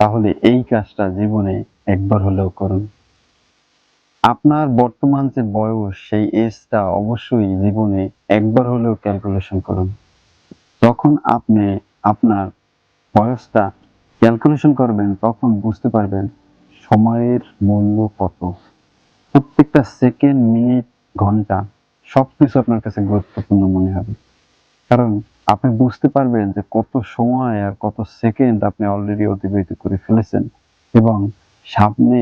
তাহলে এই কাজটা জীবনে একবার হলেও করুন। আপনার বর্তমান যে বয়স সেই এজটা অবশ্যই জীবনে একবার হলেও ক্যালকুলেশন করুন। যখন আপনি আপনার বয়সটা ক্যালকুলেশন করবেন তখন বুঝতে পারবেন সময়ের মূল্য কত। প্রত্যেকটা সেকেন্ড, মিনিট, ঘন্টা সবকিছু আপনার কাছে গুরুত্বপূর্ণ মনে হবে। কারণ আপনি বুঝতে পারবেন যে কত সময় আর কত সেকেন্ড আপনি অলরেডি অতিবাহিত করে ফেলেছেন এবং সামনে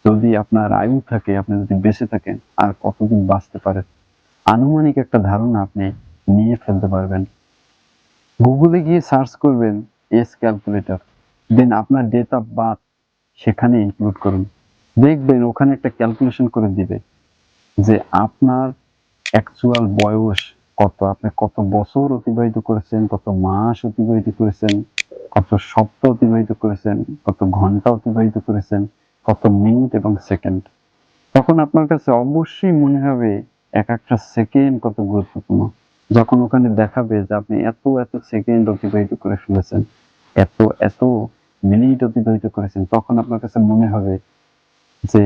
যদি আপনার আয়ু থাকে, আপনি যদি বেঁচে থাকেন আর কতদিন বাঁচতে পারেন, আনুমানিক একটা ধারণা আপনি নিয়ে ফেলতে পারবেন। গুগলে গিয়ে সার্চ করবেন এজ ক্যালকুলেটর, দেন আপনার ডেট অফ বার্থ সেখানে ইনক্লুড করুন। দেখবেন ওখানে একটা ক্যালকুলেশন করে দিবে যে আপনার অ্যাকচুয়াল বয়স কত, আপনি কত বছর অতিবাহিত করেছেন, কত মাস অতিবাহিত করেছেন, কত সপ্তাহ অতিবাহিত করেছেন, কত ঘন্টা অতিবাহিত করেছেন, কত মিনিট এবং সেকেন্ড। তখন আপনার কাছে অবশ্যই মনে হবে এক একটা সেকেন্ড কত গুরুত্বপূর্ণ। যখন ওখানে দেখাবে যে আপনি এত এত সেকেন্ড অতিবাহিত করে ফেলেছেন, এত এত মিনিট অতিবাহিত করেছেন, তখন আপনার কাছে মনে হবে যে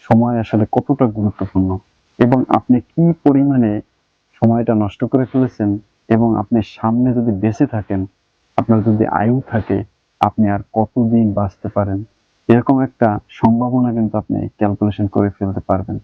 সময় আসলে কতটা গুরুত্বপূর্ণ এবং আপনি কি পরিমাণে সময়টা নষ্ট করে ফেলেছেন এবং আপনি সামনে যদি বেঁচে থাকেন, আপনার যদি আয়ু থাকে, আপনি আর কতদিন বাঁচতে পারেন, এরকম একটা সম্ভাবনা কিন্তু আপনি ক্যালকুলেশন করে ফেলতে পারবেন।